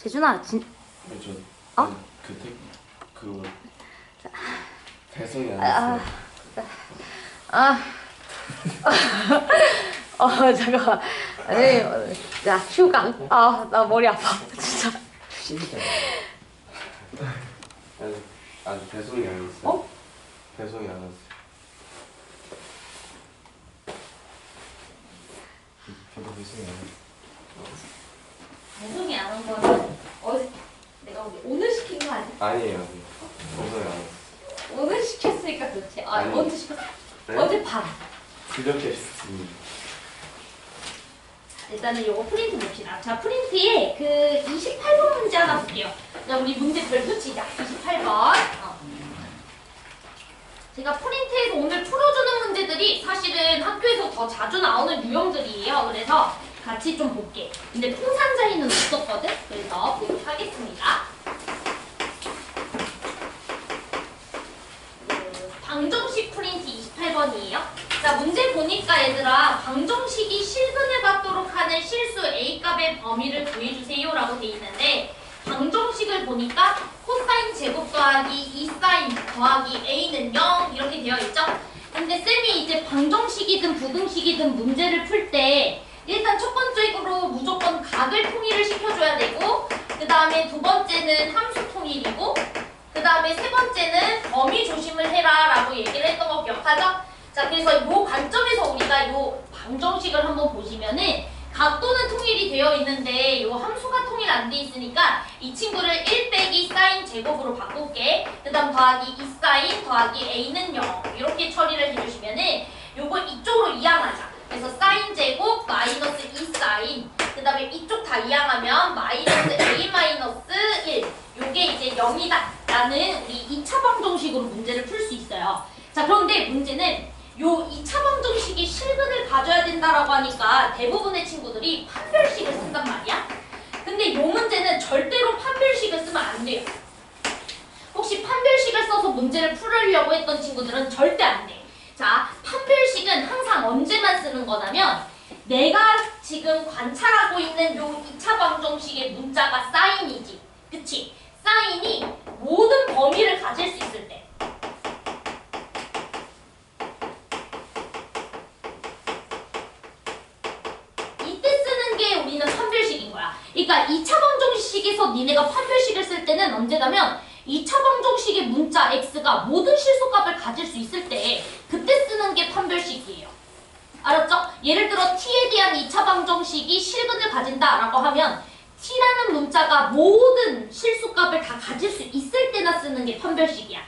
재준아, 어? 그 배송이 안 됐어요. 잠깐만. 아니, 야, 휴가. 나 머리 아파. 진짜. 아직 배송이 안 됐어요. 어? 배송이 안 왔어요. 저도 배송이 안 왔어요. 배송이 안 온 거는 내가 오늘 시킨 거 아니야? 아니에요. 배송이 안 왔어요. 오늘 시켰으니까 그렇지. 아니. 언제 시켰어? 네? 어젯밤. 그렇게 했습니다. 일단은 요거 프린트 봅시다. 자, 프린트에 그 28번 문제 하나 볼게요. 자, 우리 문제별 붙이자. 28번. 제가 프린트에서 오늘 풀어주는 문제들이 사실은 학교에서 더 자주 나오는 유형들이에요. 그래서 같이 좀 볼게. 근데 풍산자리는 없었거든? 그래서 보도록 하겠습니다. 방정식 프린트 28번이에요. 자, 문제 보니까 얘들아, 방정식이 실근을 받도록 하는 실수 A값의 범위를 구해주세요 라고 돼 있는데, 방정식을 보니까 코사인 제곱 더하기 2사인 더하기 A는 0 이렇게 되어 있죠? 근데 쌤이 이제 방정식이든 부등식이든 문제를 풀 때 일단 첫 번째로 무조건 각을 통일을 시켜줘야 되고, 그 다음에 두 번째는 함수 통일이고, 그 다음에 세 번째는 범위 조심을 해라 라고 얘기를 했던 거 기억하죠? 자, 그래서 이 관점에서 우리가 이 방정식을 한번 보시면은 각도는 통일이 되어 있는데 이 함수가 통일 안 돼 있으니까 이 친구를 1 빼기 사인 제곱으로 바꿀게. 그 다음 더하기 2사인 더하기 A는 0 이렇게 처리를 해주시면은 요거 이쪽으로 이항하자. 그래서 사인 제곱 마이너스 2사인, 그 다음에 이쪽 다 이항하면 마이너스 A 마이너스 1, 요게 이제 0이다 라는 우리 2차 방정식으로 문제를 풀 수 있어요. 자, 그런데 문제는 요 2차 방정식이 실근을 가져야 된다라고 하니까 대부분의 친구들이 판별식을 쓴단 말이야. 근데 요 문제는 절대로 판별식을 쓰면 안 돼요. 혹시 판별식을 써서 문제를 풀으려고 했던 친구들은 절대 안 돼. 자, 판별식은 항상 언제만 쓰는 거냐면 내가 지금 관찰하고 있는 요 2차 방정식의 문자가 사인이지. 그치? 사인이 모든 범위를 가질 수 있을 때. 이때 쓰는 게 우리는 판별식인 거야. 그러니까 2차 방정식에서 니네가 판별식을 쓸 때는 언제냐면 2차 방정식의 문자 x가 모든 실수값을 가질 수 있을 때 그때 쓰는 게 판별식이에요. 알았죠? 예를 들어 t에 대한 2차 방정식이 실근을 가진다라고 하면 t라는 문자가 모든 실수값을 다 가질 수 있을 때나 쓰는 게 판별식이야.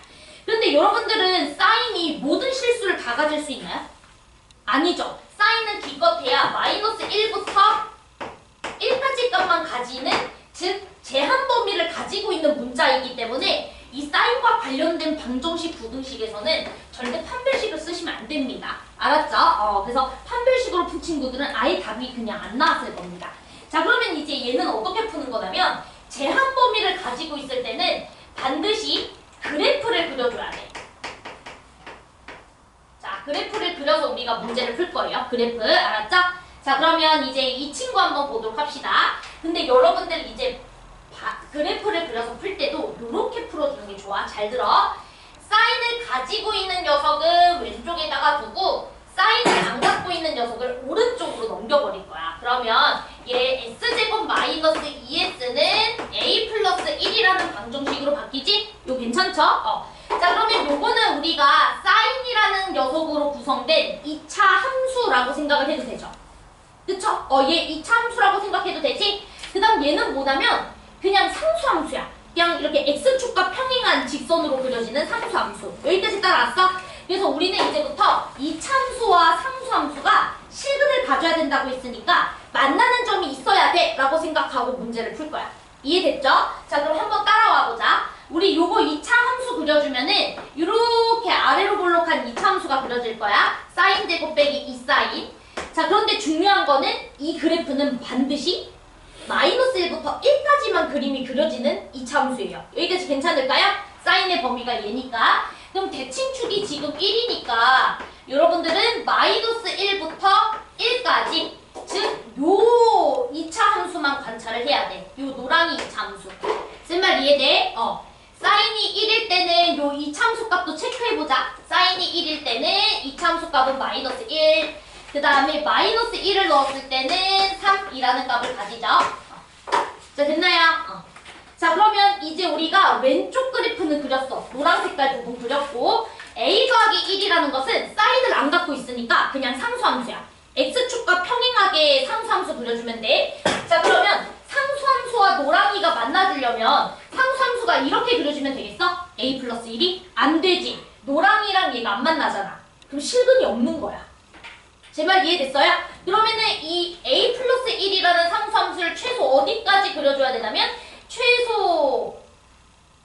그런데 여러분들은 사인이 모든 실수를 다 가질 수 있나요? 아니죠. 사인은 기껏해야 마이너스 1부터 1까지 값만 가지는, 즉 제한 범위를 가지고 있는 문자이기 때문에 이 사인과 관련된 방정식 부등식에서는 절대 판별식을 쓰시면 안 됩니다. 알았죠? 그래서 판별식으로 푼 친구들은 아예 답이 그냥 안 나왔을 겁니다. 자, 그러면 이제 얘는 어떻게 푸는 거냐면 제한 범위를 가지고 있을 때는 반드시 그래프를 그려줘야 돼. 자, 그래프를 그려서 우리가 문제를 풀 거예요. 그래프, 알았죠? 자, 그러면 이제 이 친구 한번 보도록 합시다. 근데 여러분들 이제 그래프를 그려서 풀 때도 이렇게 풀어주는 게 좋아. 잘 들어. 사인을 가지고 있는 녀석은 왼쪽에다가 두고 사인을 안 갖고 있는 녀석을 오른쪽으로 넘겨버릴 거야. 그러면 얘 S제곱 마이너스 2S는 A 플러스 1이라는 방정식으로 바뀌지? 이거 괜찮죠? 자, 그러면 요거는 우리가 사인이라는 녀석으로 구성된 2차 함수라고 생각을 해도 되죠? 그쵸? 얘 2차 함수라고 생각해도 되지? 그 다음 얘는 뭐냐면 그냥 상수함수야. 그냥 이렇게 x축과 평행한 직선으로 그려지는 상수함수. 여기까지 따라왔어? 그래서 우리는 이제부터 이 참수와 상수함수가 실근을 가져야 된다고 했으니까 만나는 점이 있어야 돼 라고 생각하고 문제를 풀 거야. 이해됐죠? 자, 그럼 한번 따라와 보자. 우리 요거 2차 함수 그려주면은 이렇게 아래로 볼록한 2차 함수가 그려질 거야. 사인 제곱 빼기 2사인. 자, 그런데 중요한 거는 이 그래프는 반드시 마이너스 1부터 1까지만 그림이 그려지는 2차 함수예요. 여기까지 괜찮을까요? 사인의 범위가 얘니까. 그럼 대칭축이 지금 1이니까 여러분들은 마이너스 1부터 1까지, 즉 요 2차 함수만 관찰을 해야 돼. 요 노랑이 2차 함수. 이해돼? 사인이 1일 때는 요 이참수 값도 체크해보자. 사인이 1일 때는 이참수 값은 마이너스 1. 그 다음에 마이너스 1을 넣었을 때는 3이라는 값을 가지죠. 자, 됐나요? 자, 그러면 이제 우리가 왼쪽 그래프는 그렸어. 노란 색깔 부분 그렸고, a 더하기 1이라는 것은 사인을 안 갖고 있으니까 그냥 상수함수야. x축과 평행하게 상수함수 그려주면 돼. 자, 그러면 상수함수와 노랑이가 만나주려면 상수함수가 이렇게 그려주면 되겠어? a 플러스 1이? 안 되지. 노랑이랑 얘가 안 만나잖아. 그럼 실근이 없는 거야. 제 말 이해됐어요? 그러면은 이 a 플러스 1이라는 상수함수를 최소 어디까지 그려줘야 되냐면 최소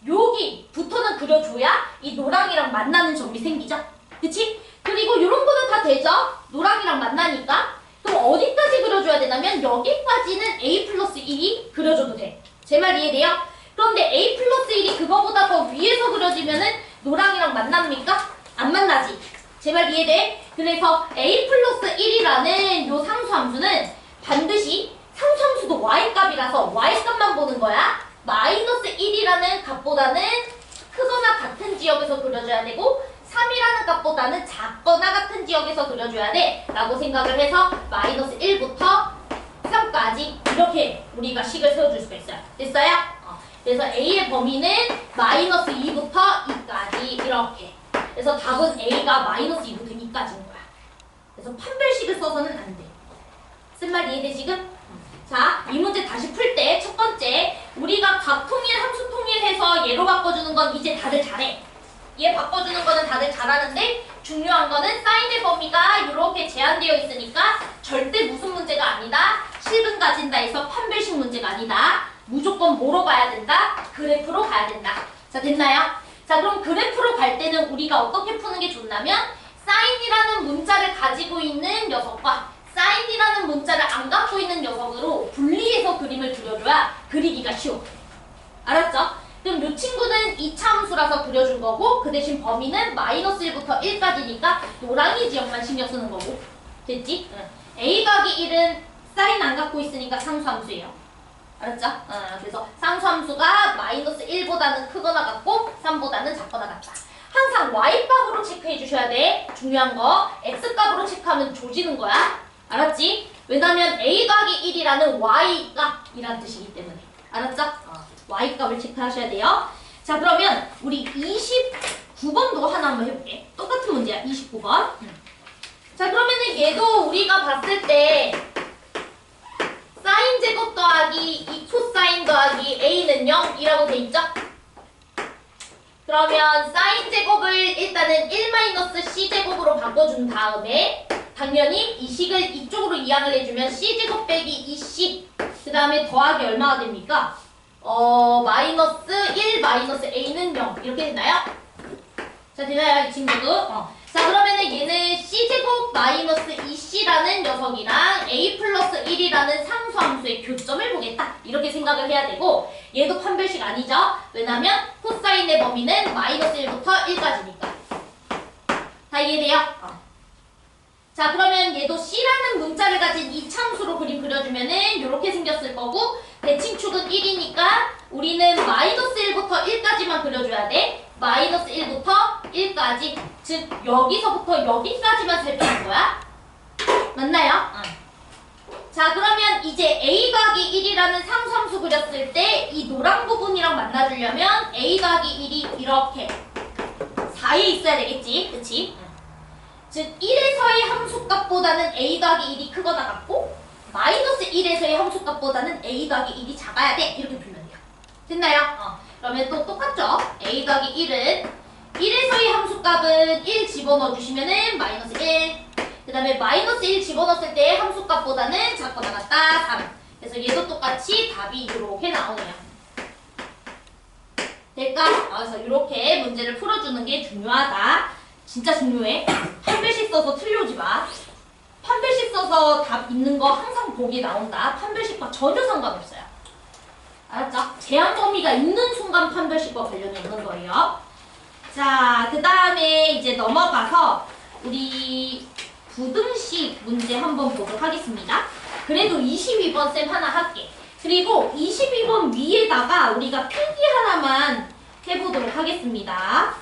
여기부터는 그려줘야 이 노랑이랑 만나는 점이 생기죠? 그치? 그리고 이런 거는 다 되죠? 노랑이랑 만나니까. 그럼 어디까지 그려줘야 되냐면 여기까지는 a 플러스 1이 그려줘도 돼. 제 말 이해돼요? 그런데 a 플러스 1이 그거보다 더 위에서 그려지면은 노랑이랑 만납니까? 안 만나지. 제 말 이해돼? 그래서 a 플러스 1이라는 요 상수함수는 반드시 상수함수도 y값이라서 y값만 보는 거야. 마이너스 1이라는 값보다는 크거나 같은 지역에서 그려줘야 되고 3이라는 값보다는 작거나 같은 지역에서 그려줘야 돼 라고 생각을 해서 마이너스 1부터 3까지 이렇게 우리가 식을 세워줄 수가 있어요. 됐어요? 그래서 a의 범위는 마이너스 2부터 2까지 이렇게. 그래서 답은 a가 마이너스 2부터 2까지인 거야. 그래서 판별식을 써서는 안 돼. 쓴 말 이해돼 지금? 자, 이 문제 다시 풀 때 첫 번째 우리가 각통일, 함수통일해서 얘로 바꿔주는 건 이제 다들 잘해. 얘 바꿔주는 거는 다들 잘하는데 중요한 거는 사인의 범위가 이렇게 제한되어 있으니까 절대 무슨 문제가 아니다. 실근 가진다 해서 판별식 문제가 아니다. 무조건 뭐로 가야 된다? 그래프로 가야 된다. 자, 됐나요? 자, 그럼 그래프로 갈 때는 우리가 어떻게 푸는 게 좋냐면 사인이라는 문자를 가지고 있는 녀석과 사인이라는 문자를 안 갖고 있는 녀석으로 분리해서 그림을 그려줘야 그리기가 쉬워. 알았죠? 그럼 이 친구는 이차함수라서 그려준 거고 그 대신 범위는 마이너스 1부터 1까지니까 노랑이 지역만 신경 쓰는 거고. 됐지? 응. a 더하기 1은 사인 안 갖고 있으니까 상수함수예요. 알았죠? 그래서 상수함수가 마이너스 1보다는 크거나 같고 3보다는 작거나 같다. 항상 y값으로 체크해 주셔야 돼. 중요한 거 x값으로 체크하면 조지는 거야. 알았지? 왜냐면 a 더하기 1이라는 y값이란 뜻이기 때문에. 알았죠? y값을 체크하셔야 돼요. 자, 그러면 우리 29번도 하나 한번 해볼게. 똑같은 문제야. 29번. 자, 그러면은 얘도 우리가 봤을 때 사인 제곱 더하기 이 코사인 더하기 a는 0이라고 돼 있죠? 그러면 사인 제곱을 일단은 1-c 제곱으로 바꿔준 다음에 당연히 이 식을 이쪽으로 이항을 해주면 c제곱 빼기 2c 그 다음에 더하기 얼마가 됩니까? 마이너스 1 마이너스 a는 0 이렇게 됐나요? 자, 되나요 이 친구도? 자, 그러면은 얘는 c제곱 마이너스 2c라는 녀석이랑 a 플러스 1이라는 상수함수의 교점을 보겠다 이렇게 생각을 해야 되고 얘도 판별식 아니죠? 왜냐면 코사인의 범위는 마이너스 1부터 1까지니까. 다 이해돼요? 자, 그러면 얘도 c라는 문자를 가진 이참수로 그림 그려주면은 이렇게 생겼을 거고 대칭축은 1이니까 우리는 마이너스 1부터 1까지만 그려줘야 돼. 마이너스 1부터 1까지 즉 여기서부터 여기까지만 살펴볼 거야. 맞나요? 자, 그러면 이제 a 더하기 1이라는 상수함수 그렸을 때 이 노란 부분이랑 만나주려면 a 더하기 1이 이렇게 사이에 있어야 되겠지. 그치? 즉 1에서의 함수값보다는 a 더하기 1이 크거나 같고 마이너스 1에서의 함수값보다는 a 더하기 1이 작아야 돼. 이렇게 풀면 돼요. 됐나요? 그러면 또 똑같죠? a 더하기 1은 1에서의 함수값은 1 집어넣어 주시면은 마이너스 1. 그 다음에 마이너스 1 집어넣었을 때 함수값보다는 작거나 같다 3. 그래서 얘도 똑같이 답이 이렇게 나오네요. 될까? 그래서 이렇게 문제를 풀어주는 게 중요하다. 진짜 중요해. 판별식 써서 틀려오지 마. 판별식 써서 답 있는 거 항상 보기 나온다. 판별식과 전혀 상관없어요. 알았죠? 제한 범위가 있는 순간 판별식과 관련이 없는 거예요. 자, 그 다음에 이제 넘어가서 우리 부등식 문제 한번 보도록 하겠습니다. 그래도 22번 쌤 하나 할게. 그리고 22번 위에다가 우리가 필기 하나만 해보도록 하겠습니다.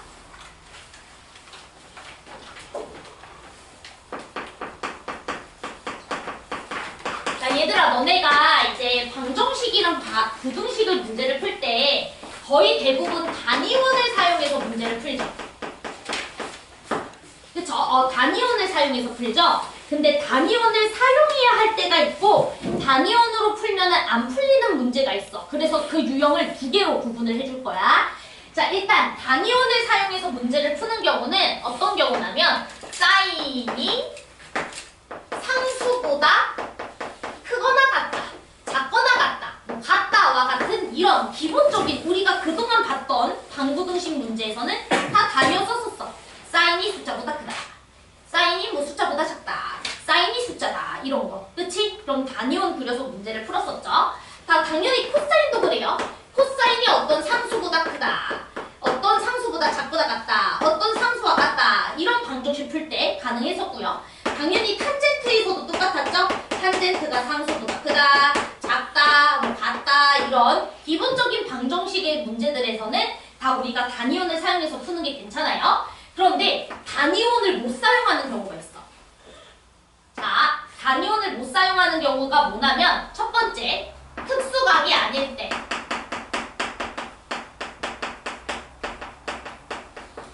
자, 얘들아, 너네가 이제 방정식이랑 부등식을 문제를 풀 때 거의 대부분 단위원을 사용해서 문제를 풀죠. 그쵸? 단위원을 사용해서 풀죠? 근데 단위원을 사용해야 할 때가 있고 단위원으로 풀면은 안 풀리는 문제가 있어. 그래서 그 유형을 두 개로 구분을 해줄 거야. 자, 일단 단위원을 사용해서 문제를 푸는 경우는 어떤 경우냐면 사인이 상수보다 크거나 같다, 작거나 같다, 뭐 같다와 같은 이런 기본적인 우리가 그동안 봤던 방부등식 문제에서는 다 단위원 썼었어. 사인이 숫자보다 크다, 사인이 뭐 숫자보다 작다, 사인이 숫자다, 이런 거. 그치? 그럼 단위원 그려서 문제를 풀었었죠. 다 당연히 코사인도 그래요. 코사인이 어떤 상수보다 크다, 어떤 상수보다 작거나 같다, 어떤 상수와 같다, 이런 방정식 풀 때 가능했었고요. 당연히 탄젠트에서도 똑같았죠. 탄젠트가 상수보다 크다, 작다, 뭐 같다, 이런 기본적인 방정식의 문제들에서는 다 우리가 단위원을 사용해서 푸는 게 괜찮아요. 그런데 단위원을 못 사용하는 경우가 있어. 자, 단위원을 못 사용하는 경우가 뭐냐면 첫 번째, 특수각이 아닐 때.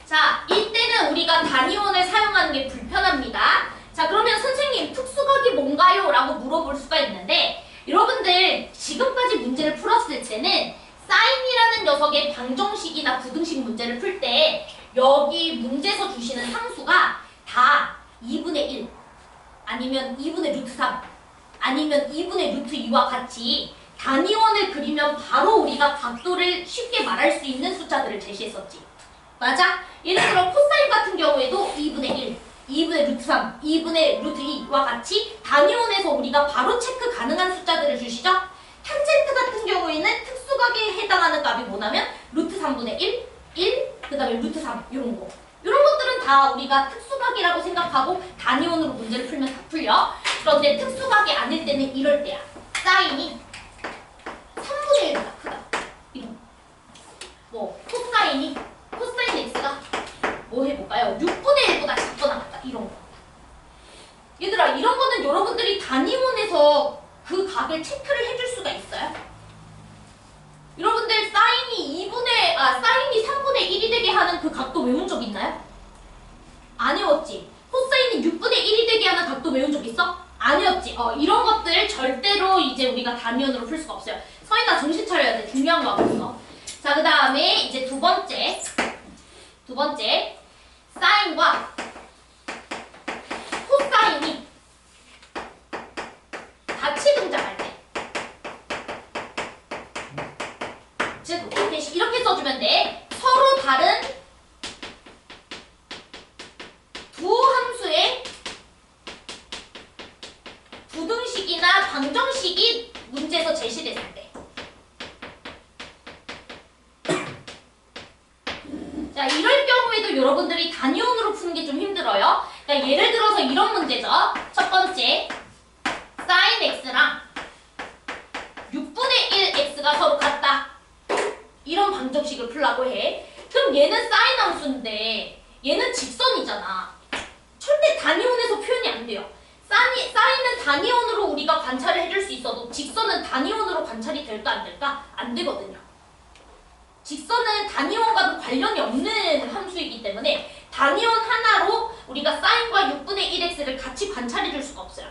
자, 이때는 우리가 단위원을 사용하는 게 불편합니다. 자, 그러면 선생님 특수각이 뭔가요? 라고 물어볼 수가 있는데 여러분들 지금까지 문제를 풀었을 때는 사인이라는 녀석의 방정식이나 부등식 문제를 풀 때 여기 문제에서 주시는 상수가 다 2분의 1 아니면 2분의 루트 3 아니면 2분의 루트 2와 같이 단위원을 그리면 바로 우리가 각도를 쉽게 말할 수 있는 숫자들을 제시했었지. 맞아? 예를 들어 코사인 같은 경우에도 2분의 1, 2분의 루트 3, 2분의 루트 2와 같이 단위원에서 우리가 바로 체크 가능한 숫자들을 주시죠? 탄젠트 같은 경우에는 특수각에 해당하는 값이 뭐냐면 루트 3분의 1, 1, 그 다음에 루트 3 이런 거. 이런 것들은 다 우리가 특수각이라고 생각하고 단위원으로 문제를 풀면 다 풀려. 그런데 특수각이 아닐 때는 이럴 때야. 사인이 3분의 1보다 크다. 이런 거. 뭐 코사인이 코사인 x가 뭐 해볼까요? 6분의 1보다 작거나 같다. 이런 거. 얘들아, 이런 거는 여러분들이 단위원에서 그 각을 체크를 해줄 수가 있어요? 여러분들 사인이 3분의 1이 되게 하는 그 각도 외운 적 있나요? 안 외웠지? 코사인이 6분의 1이 되게 하는 각도 외운 적 있어? 안 외웠지? 이런 것들 절대로 이제 우리가 단위원으로 풀 수가 없어요. 서인아 정신 차려야 돼. 중요한 거 하고 있어. 자, 그 다음에 이제 두 번째 사인과 코사인이 같이 등장할 때, 즉 이렇게 써주면 돼. 서로 다른 두 함수의 부등식이나 방정식이 문제에서 제시됐을 때. 자, 이럴 경우에도 여러분들이 단위원으로 푸는 게 좀 힘들어요. 그러니까 예를 들어서 이런 문제죠. 첫 번째, sin x랑 6분의 1 x가 서로 같다. 이런 방정식을 풀라고 해. 그럼 얘는 sin 함수인데 얘는 직선이잖아. 절대 단위원에서 표현이 안 돼요. 사인은 단위원으로 우리가 관찰을 해줄 수 있어도 직선은 단위원으로 관찰이 될까 안 될까? 안 되거든요. 직선은 단위원과도 관련이 없는 함수이기 때문에 단위원 하나로 우리가 사인과 6분의 1x를 같이 관찰해 줄 수가 없어요.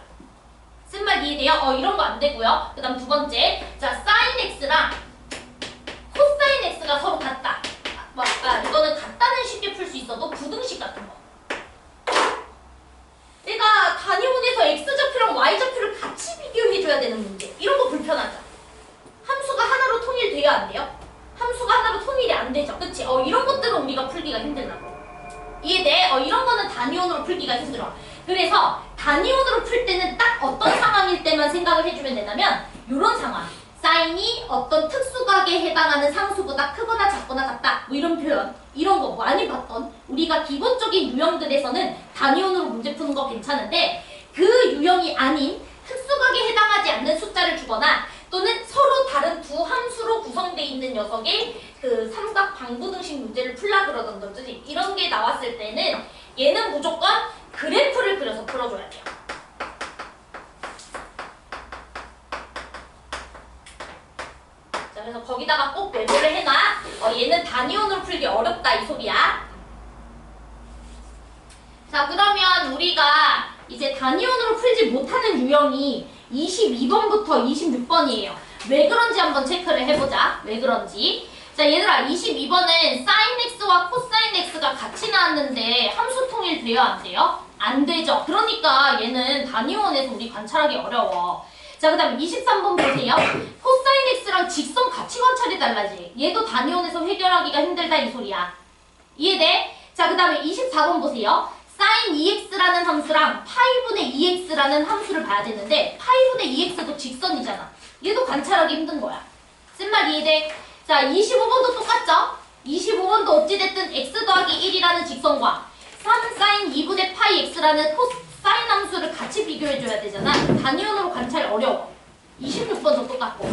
쓴 말 이해돼요? 이런 거 안 되고요. 그 다음 두 번째, 자, sin x랑 코사인 x가 서로 같다. 이거는 같다는 쉽게 풀 수 있어도 부등식 같은 거. 내가 단위원에서 x좌표랑 y좌표를 같이 비교해줘야 되는 문제. 이런 거 불편하죠. 함수가 하나로 통일돼야 안 돼요? 함수가 하나로 통일이 안 되죠. 그치? 이런 것들은 우리가 풀기가 힘들다고. 이해돼? 이런 거는 단위원으로 풀기가 힘들어. 그래서 단위원으로 풀 때는 딱 어떤 상황일 때만 생각을 해주면 되냐면 이런 상황. 사인이 어떤 특수각에 해당하는 상수보다 크거나 작거나 같다. 뭐 이런 표현. 이런 거 많이 봤던 우리가 기본적인 유형들에서는 단위원으로 문제 푸는 거 괜찮은데 그 유형이 아닌 특수각에 해당하지 않는 숫자를 주거나 또는 서로 있는 녀석이 그 삼각 방부등식 문제를 풀라 그러던지 이런 게 나왔을 때는 얘는 무조건 그래프를 그려서 풀어줘야 돼요. 자, 그래서 거기다가 꼭 메모를 해놔. 얘는 단위원으로 풀기 어렵다 이 소리야. 자, 그러면 우리가 이제 단위원으로 풀지 못하는 유형이 22번부터 26번이에요. 왜 그런지 한번 체크를 해보자. 왜 그런지. 자, 얘들아, 22번은 sin x와 cosine x가 같이 나왔는데 함수 통일 돼요, 안 돼요? 안 되죠. 그러니까 얘는 단위원에서 우리 관찰하기 어려워. 자, 그 다음에 23번 보세요. cosine x랑 직선 같이 관찰이 달라지. 얘도 단위원에서 해결하기가 힘들다 이 소리야. 이해돼? 자, 그 다음에 24번 보세요. sin 2x라는 함수랑 파이분의 2x라는 함수를 봐야 되는데 파이분의 2x도 직선이잖아. 얘도 관찰하기 힘든 거야. 쓴 말 이해돼? 자, 25번도 똑같죠? 25번도 어찌됐든 x 더하기 1이라는 직선과 3 sin 2분의 파이 x라는 코사인 함수를 같이 비교해줘야 되잖아. 단위원으로 관찰 어려워. 26번도 똑같고.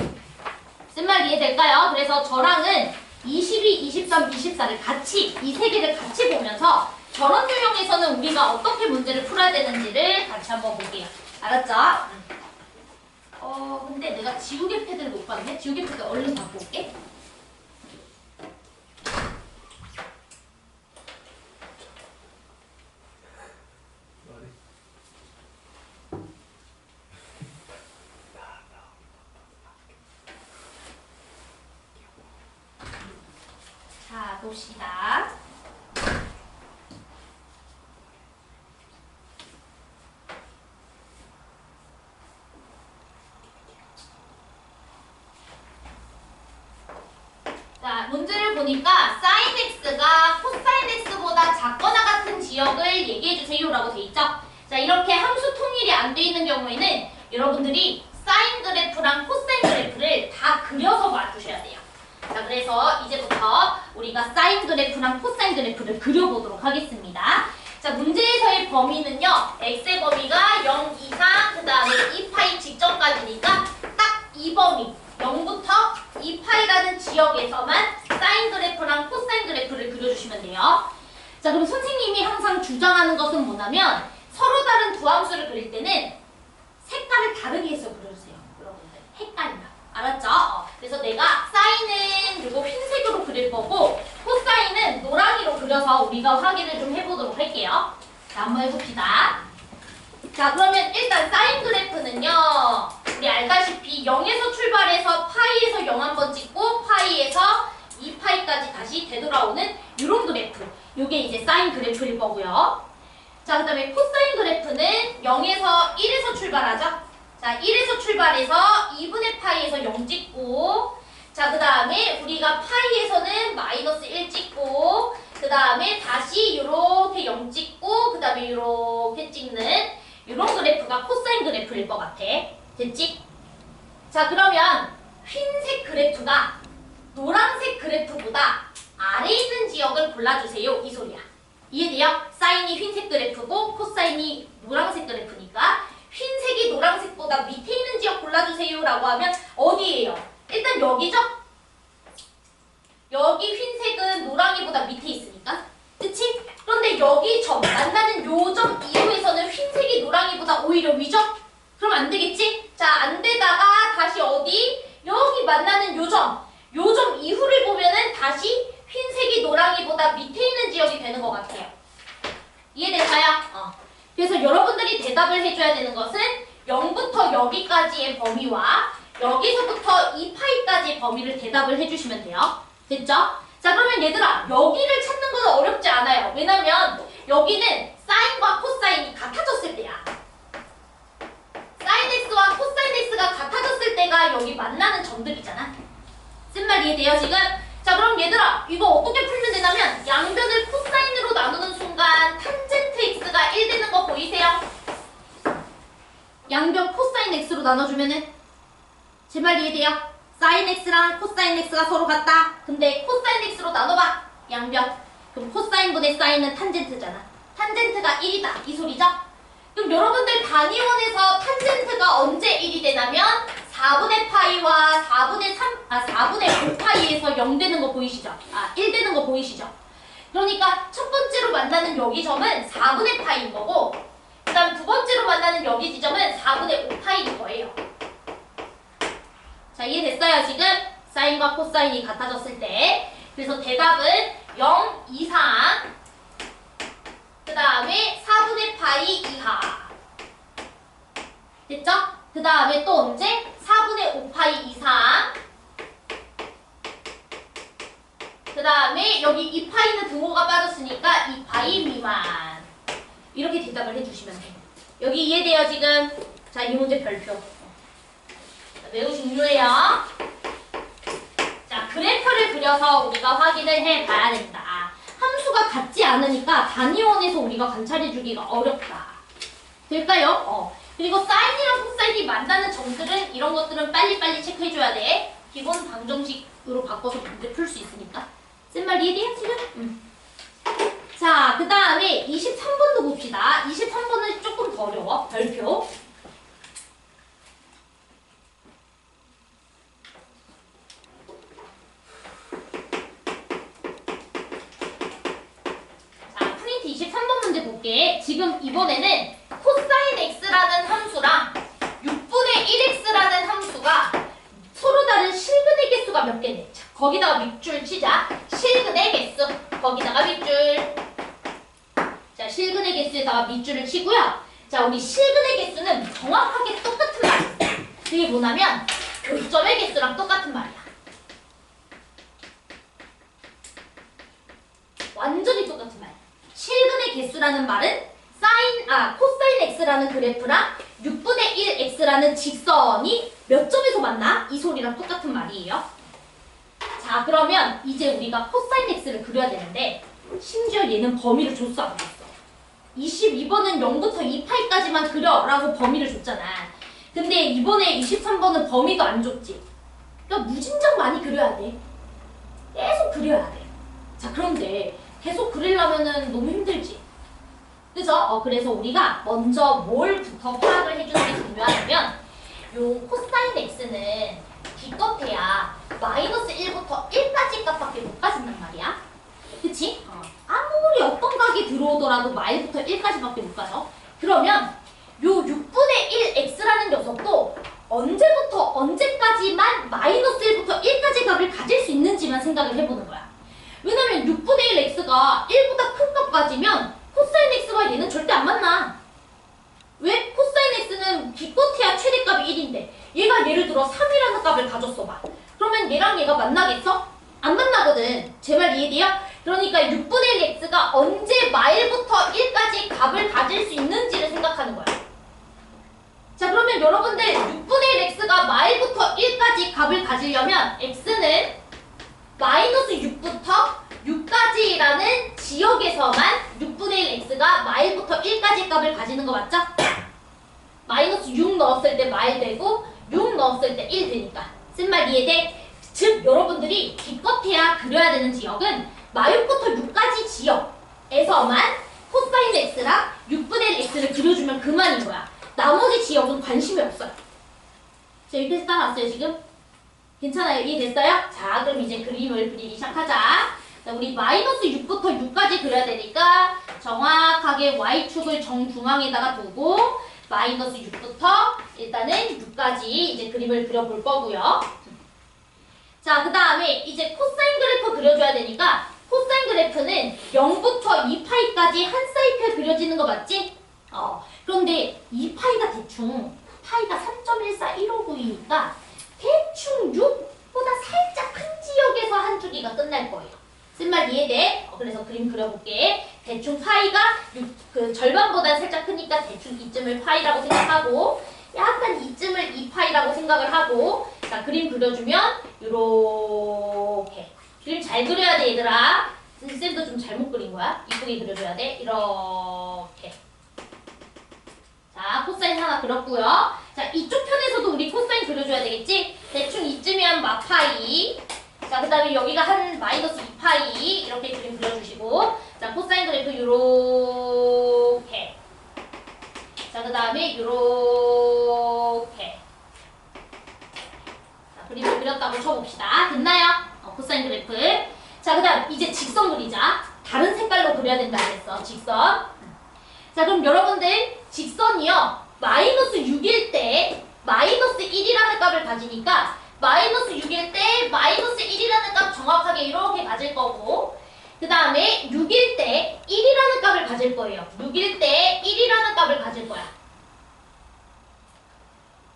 쓴 말 이해될까요? 그래서 저랑은 22, 23, 24를 같이 이 세 개를 같이 보면서 저런 유형에서는 우리가 어떻게 문제를 풀어야 되는지를 같이 한번 볼게요. 알았죠? 근데 내가 지우개 패드를 못 봤네? 지우개 패드 얼른 갖고 올게. 자, 봅시다. 자, 문제를 보니까 sin x가 cosine x보다 작거나 같은 지역을 얘기해주세요라고 돼 있죠? 자, 이렇게 함수 통일이 안 돼 있는 경우에는 여러분들이 sin 그래프랑 cosine 그래프를 다 그려서 봐주셔야 돼요. 자, 그래서 이제부터 우리가 sin 그래프랑 cosine 그래프를 그려보도록 하겠습니다. 자, 문제에서의 범위는요, x의 범위가 0 이상, 그 다음에 2파이 직전까지니까 딱 이 범위. 0부터 2파이라는 지역에서만 사인 그래프랑 코사인 그래프를 그려주시면 돼요. 자, 그럼 선생님이 항상 주장하는 것은 뭐냐면 서로 다른 두 함수를 그릴 때는 색깔을 다르게 해서 그려주세요. 여러분들 헷갈린다. 알았죠? 그래서 내가 사인은 그리고 흰색으로 그릴 거고 코사인은 노랑이로 그려서 우리가 확인을 좀 해보도록 할게요. 자, 한번 해봅시다. 자, 그러면 일단 사인 그래프는요, 우리 알다시피 0에서 출발해서 파이에서 0 한번 찍고 파이에서 2파이까지 다시 되돌아오는 이런 그래프. 요게 이제 사인 그래프일 거고요. 자, 그 다음에 코사인 그래프는 0에서 1에서 출발하죠. 자, 1에서 출발해서 2분의 파이에서 0 찍고, 자, 그 다음에 우리가 파이에서는 마이너스 1 찍고, 그 다음에 다시 이렇게 0 찍고, 그 다음에 이렇게 찍는 이런 그래프가 코사인 그래프일 것 같아. 됐지? 자, 그러면 흰색 그래프가 노란색 그래프보다 아래에 있는 지역을 골라주세요. 이 소리야. 이해돼요? 사인이 흰색 그래프고 코사인이 노란색 그래프니까 흰색이 노란색보다 밑에 있는 지역 골라주세요 라고 하면 어디예요? 일단 여기죠? 여기 흰색은 노랑이보다 밑에 있으니까. 그치? 그런데 여기 점, 만나는 요 점 이후에서는 흰색이 노랑이보다 오히려 위죠? 그럼 안 되겠지? 자, 안 되다가 다시 어디? 여기 만나는 요 점 이후를 보면은 다시 흰색이 노랑이보다 밑에 있는 지역이 되는 것 같아요. 이해될까요? 그래서 여러분들이 대답을 해줘야 되는 것은 0부터 여기까지의 범위와 여기서부터 2파이까지의 범위를 대답을 해주시면 돼요. 됐죠? 자, 그러면 얘들아, 여기를 찾는 건 어렵지 않아요. 왜냐면 여기는 사인과 코사인이 같아졌을 때야. 사인 x와 코사인 x가 같아졌을 때가 여기 만나는 점들이잖아. 쓴 말 이해돼요, 지금? 자, 그럼 얘들아, 이거 어떻게 풀면 되냐면 양변을 코사인으로 나누는 순간 탄젠트 x가 1 되는 거 보이세요? 양변 코사인 x로 나눠주면은 제 말 이해돼요? 사인 x랑 코사인 x가 서로 같다. 근데 코사인 x로 나눠봐. 양변. 그럼 코사인분의 사인은 탄젠트잖아. 탄젠트가 1이다. 이 소리죠? 그럼 여러분들 단위원에서 탄젠트가 언제 1이 되냐면 4분의 파이와 4분의 5파이에서 보이시죠? 1 되는 거 보이시죠? 그러니까 첫 번째로 만나는 여기 점은 4분의 파인 거고 그 다음 두 번째로 만나는 여기 지점은 4분의 5파인 거예요. 자, 이해됐어요 지금? 사인과 코사인이 같아졌을 때. 그래서 대답은 0 이상 그 다음에 4분의 파이 이하 됐죠? 그 다음에 또 언제? 4분의 5파이 이상 그 다음에 여기 2파이는 등호가 빠졌으니까 2파이 미만 이렇게 대답을 해주시면 돼요. 여기 이해돼요 지금? 자, 이 문제 별표 매우 중요해요. 자, 그래프를 그려서 우리가 확인을 해봐야 된다. 함수가 같지 않으니까 단위원에서 우리가 관찰해주기가 어렵다. 될까요? 그리고 사인이랑 코사인이 만나는 점들은 이런 것들은 빨리빨리 체크해줘야 돼. 기본 방정식으로 바꿔서 문제 풀 수 있으니까. 쓴 말 이해돼요 지금? 자, 그 다음에 23번도 봅시다. 23번은 조금 더 어려워. 별표. 자, 프린트 23번 문제 볼게. 지금 이번에는 코사인 x라는 함수랑 6분의 1x라는 함수가 서로 다른 실근의 개수가 몇 개네. 자, 거기다가 밑줄 치자. 실근의 개수. 거기다가 밑줄. 자, 실근의 개수에다가 밑줄을 치고요. 자, 우리 실근의 개수는 정확하게 똑같은 말이에요. 그게 뭐냐면 교점의 개수랑 똑같은 말이야. 완전히 똑같은 말. 실근의 개수라는 말은 코사인 x라는 그래프랑 6분의 1 x라는 직선이 몇 점에서 만나? 이 소리랑 똑같은 말이에요. 자, 그러면 이제 우리가 코사인 x를 그려야 되는데 심지어 얘는 범위를 줬어 안 줬어? 22번은 0부터 2파이까지만 그려라고 범위를 줬잖아. 근데 이번에 23번은 범위도 안 줬지. 그러니까 무진장 많이 그려야 돼. 계속 그려야 돼. 자, 그런데 계속 그리려면은 너무 힘들지. 그죠? 그래서 우리가 먼저 뭘부터 파악을 해주는 게 중요하냐면 요 코사인 x는 기껏해야 마이너스 1부터 1까지 값밖에 못 가진단 말이야. 그치? 아무리 어떤 각이 들어오더라도 마일부터 1까지밖에 못 가죠. 그러면 요 6분의 1 x라는 녀석도 언제부터 언제까지만 마이너스 1부터 1까지 값을 가질 수 있는지만 생각을 해보는 거야. 왜냐면 6분의 1 x가 1보다 큰 값까지면 코사인 x와 얘는 절대 안 만나. 왜? 코사인 x는 기껏해야 최대값이 1인데 얘가 예를 들어 3이라는 값을 가졌어 봐. 그러면 얘랑 얘가 만나겠어? 안 만나거든. 제 말 이해돼요? 그러니까 6분의 1 x가 언제 마일부터 1까지 값을 가질 수 있는지를 생각하는 거야. 자, 그러면 여러분들 6분의 1 x가 마일부터 1까지 값을 가지려면 x는 마이너스 6부터 6까지라는 지역에서만 6분의 1 x가 마일부터 1까지 값을 가지는 거 맞죠? 마이너스 6 넣었을 때 마일 되고 6 넣었을 때 1 되니까. 쓴 말 이해돼? 즉 여러분들이 기껏해야 그려야 되는 지역은 마육부터 6까지 지역에서만 코사인 x랑 6분의 1 x를 그려주면 그만인 거야. 나머지 지역은 관심이 없어요. 자, 여기까지 따라왔어요 지금? 괜찮아요? 이해됐어요? 자, 그럼 이제 그림을 그리기 시작하자. 자, 우리 마이너스 6부터 6까지 그려야 되니까 정확하게 y축을 정중앙에다가 두고 마이너스 6부터 일단은 6까지 이제 그림을 그려볼 거고요. 자, 그 다음에 이제 코사인 그래프 그려줘야 되니까 코사인 그래프는 0부터 2파이까지 한 사이클 그려지는 거 맞지? 그런데 2파이가 대충 파이가 3.14159이니까 대충 6보다 살짝 큰 지역에서 한 주기가 끝날 거예요. 쓴 말 이해돼? 그래서 그림 그려볼게. 대충 파이가 그 절반보다 살짝 크니까 대충 이쯤을 파이라고 생각하고 약간 이쯤을 2파이라고 생각을 하고 자, 그림 그려주면 요렇게 그림 잘 그려야 돼 얘들아. 쌤도 좀 잘못 그린 거야. 이쁘게 그려줘야 돼. 이렇게. 자, 코사인 하나 그렸고요. 자, 이쪽 편에서도 우리 코사인 그려줘야 되겠지? 대충 이쯤이면 마파이. 자, 그 다음에 여기가 한 마이너스 2파이 이렇게 그림 그려주시고 자, 코사인 그래프 요렇게. 자, 그 다음에 요렇게. 자, 그림을 그렸다고 쳐봅시다. 됐나요? 코사인 그래프. 자, 그 다음 이제 직선 그리자. 다른 색깔로 그려야 된다 그랬어. 직선. 자, 그럼 여러분들 직선이요. 마이너스 6일 때 마이너스 1이라는 값을 가지니까 마이너스 6일 때 마이너스 1이라는 값 정확하게 이렇게 가질 거고 그 다음에 6일 때 1이라는 값을 가질 거예요. 6일 때 1이라는 값을 가질 거야.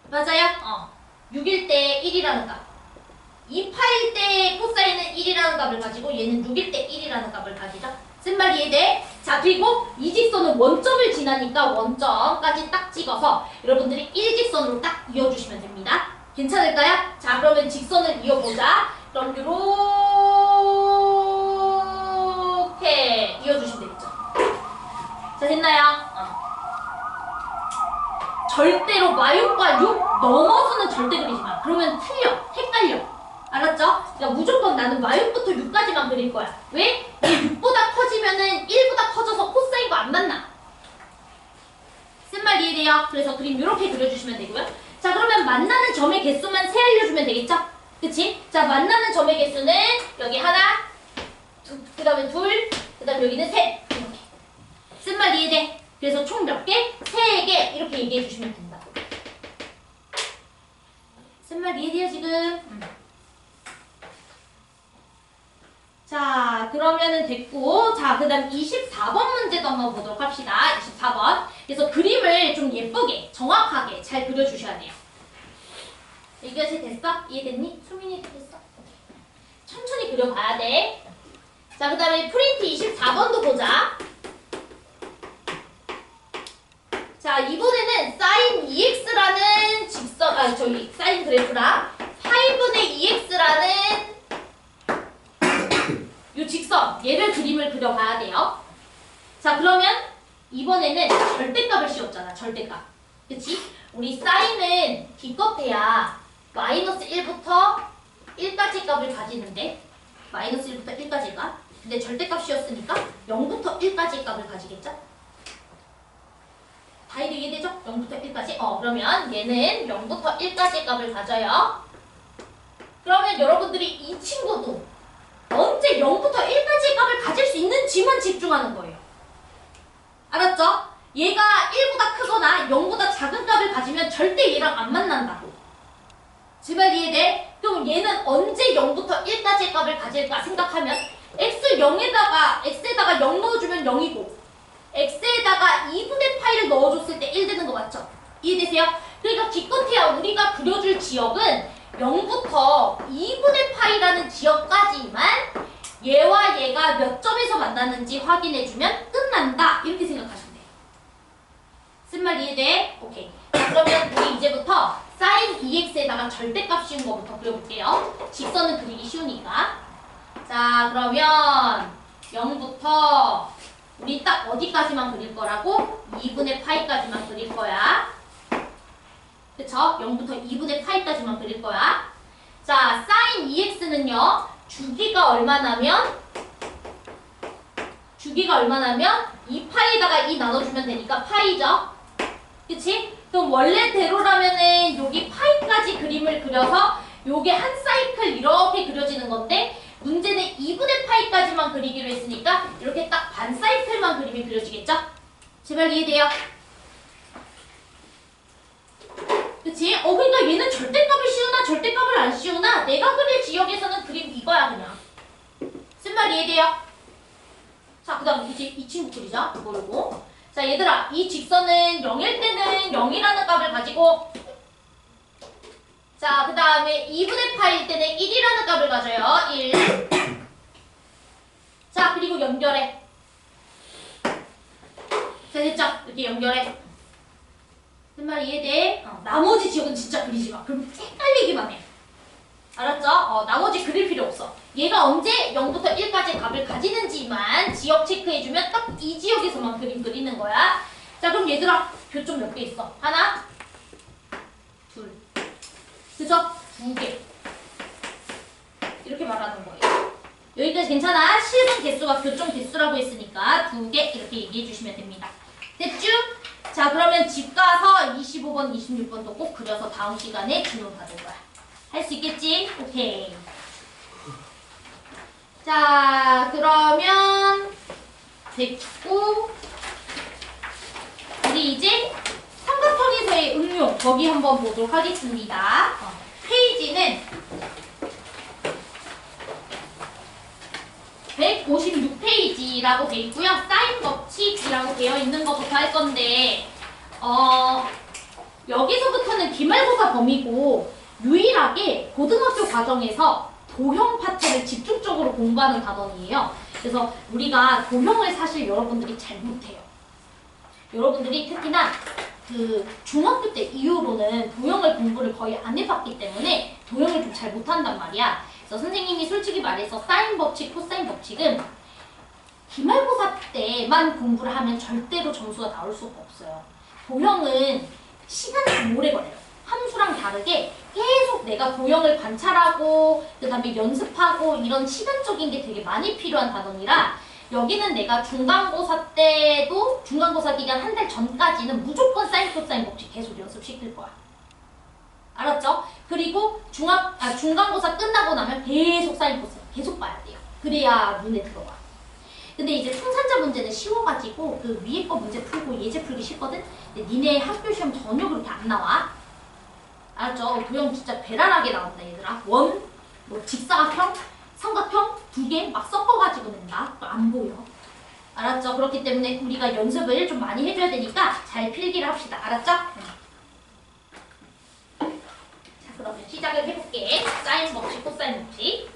맞아요? 6일 때 1이라는 값. 2파일 때 코사인은 1이라는 값을 가지고 얘는 6일 때 1이라는 값을 가지죠. 쓴 말 이해돼? 자, 그리고 이 직선은 원점을 지나니까 원점까지 딱 찍어서 여러분들이 일직선으로 딱 이어주시면 됩니다. 괜찮을까요? 자, 그러면 직선을 이어보자. 그럼 이렇게 이어주시면 되겠죠. 자, 됐나요? 절대로 마육과 6 넘어서는 절대 그리지 마. 그러면 틀려. 헷갈려. 알았죠? 그러니까 무조건 나는 마육부터 6까지만 그릴 거야. 왜? 얘 6보다 커지면은 1보다 커져서 코사인과 안 만나. 쓴 말 이해돼요? 그래서 그림 이렇게 그려주시면 되고요. 자, 그러면 만나는 점의 개수만 세 알려주면 되겠죠? 그치? 자, 만나는 점의 개수는 여기 하나, 그 다음에 둘, 그 다음에 여기는 셋. 이렇게. 쓴 말 이해돼? 그래서 총 몇 개? 3개. 이렇게 얘기해 주시면 된다. 쓴 말 이해돼요, 지금? 자, 그러면은 됐고, 자, 그 다음 24번 문제도 한번 보도록 합시다. 24번. 그래서 그림을 좀 예쁘게, 정확하게 잘 그려주셔야 돼요. 이것이 됐어? 이해됐니? 수민이도 됐어? 천천히 그려봐야 돼. 자, 그 다음에 프린트 24번도 보자. 자, 이번에는 sin 2x라는 직선, sin 그래프랑 8분의 2x라는 요 직선, 얘를 그림을 그려봐야 돼요. 자, 그러면 이번에는 절대값을 씌웠잖아, 절대값. 그치? 우리 사인은 기껏해야 마이너스 1부터 1까지 값을 가지는데 마이너스 1부터 1까지 값. 근데 절대값 씌웠으니까 0부터 1까지 값을 가지겠죠? 다이도 이해되죠? 0부터 1까지? 그러면 얘는 0부터 1까지 값을 가져요. 그러면 여러분들이 이 친구도 언제 0부터 1까지의 값을 가질 수 있는지만 집중하는 거예요. 알았죠? 얘가 1보다 크거나 0보다 작은 값을 가지면 절대 얘랑 안 만난다고. 제발 이해돼? 그럼 얘는 언제 0부터 1까지의 값을 가질까 생각하면 x에다가 0 넣어주면 0이고 x에다가 2분의 파이를 넣어줬을 때 1 되는 거 맞죠? 이해되세요? 그러니까 기껏해야 우리가 그려줄 지역은 0부터 2분의 파이라는 지역까지만 얘와 얘가 몇 점에서 만나는지 확인해주면 끝난다. 이렇게 생각하시면 돼요. 쓴 말 이해돼? 오케이. 자, 그러면 우리 이제부터 sin 2x에다가 절대값 씌운 거부터 그려볼게요. 직선은 그리기 쉬우니까. 자, 그러면 0부터 우리 딱 어디까지만 그릴 거라고? 2분의 파이까지만 그릴 거야. 그쵸? 0부터 2분의 파이까지만 그릴 거야. 자, sin 2x는요. 주기가 얼마나면 2파이에다가 2 나눠주면 되니까 파이죠? 그치? 그럼 원래대로라면은 여기 파이까지 그림을 그려서 요게 한 사이클 이렇게 그려지는 건데 문제는 2분의 파이까지만 그리기로 했으니까 이렇게 딱 반 사이클만 그림이 그려지겠죠? 제발 이해돼요? 그치? 그러니까 얘는 절대값을 씌우나 절대값을 안 씌우나 내가 그릴 지역에서는 그림 이거야 그냥. 쓴 말 이해돼요? 자, 그 다음 이제 이 친구 그리자. 모르고. 자, 얘들아, 이 직선은 0일 때는 0이라는 값을 가지고 자, 그 다음에 2분의 파일 때는 1이라는 값을 가져요. 1. 자, 그리고 연결해. 자, 됐죠? 이렇게 연결해. 무슨 말 이해돼? 나머지 지역은 진짜 그리지 마. 그럼 헷갈리기만 해. 알았죠? 나머지 그릴 필요 없어. 얘가 언제 0부터 1까지 값을 가지는지만 지역 체크해주면 딱 이 지역에서만 그림 그리는 거야. 자, 그럼 얘들아, 교점 몇 개 있어? 하나, 둘. 그죠? 2개. 이렇게 말하는 거예요. 여기까지 괜찮아? 실근 개수가 교점 개수라고 했으니까 2개 이렇게 얘기해 주시면 됩니다. 됐죠? 자, 그러면 집 가서 25번, 26번도 꼭 그려서 다음 시간에 질문 받을 거야. 할 수 있겠지? 오케이. 자, 그러면 됐고 우리 이제 삼각형에서의 응용 거기 한번 보도록 하겠습니다. 페이지는 156페이지라고 되어 있고요. 사인 법칙이라고 되어 있는 것부터 할 건데 여기서부터는 기말고사 범위고 유일하게 고등학교 과정에서 도형 파트를 집중적으로 공부하는 단원이에요. 그래서 우리가 도형을 사실 여러분들이 잘 못해요. 여러분들이 특히나 그 중학교 때 이후로는 도형을 공부를 거의 안 해봤기 때문에 도형을 좀 잘 못한단 말이야. 그래서 선생님이 솔직히 말해서 사인 법칙, 코사인 법칙은 기말고사 때만 공부를 하면 절대로 점수가 나올 수가 없어요. 도형은 시간이 좀 오래 걸려요. 함수랑 다르게 계속 내가 도형을 관찰하고 그 다음에 연습하고 이런 시간적인 게 되게 많이 필요한 단원이라 여기는 내가 중간고사 때도 중간고사 기간 한 달 전까지는 무조건 사인 코사인 법칙 계속 연습시킬 거야. 알았죠? 그리고 중간고사 끝나고 나면 계속 사인 코사인 계속 봐야 돼요. 그래야 눈에 들어와. 근데 이제 풍산자 문제는 쉬워가지고 그 위에 거 문제 풀고 예제 풀기 쉽거든? 근데 니네 학교 시험 전혀 그렇게 안 나와. 알았죠? 도형 진짜 배랄하게 나온다 얘들아. 원, 뭐 직사각형, 삼각형 두 개 막 섞어가지고 낸다. 안 보여. 알았죠? 그렇기 때문에 우리가 연습을 좀 많이 해줘야 되니까 잘 필기를 합시다. 알았죠? 자, 그러면 시작을 해볼게. 사인 법칙, 코사인 법칙.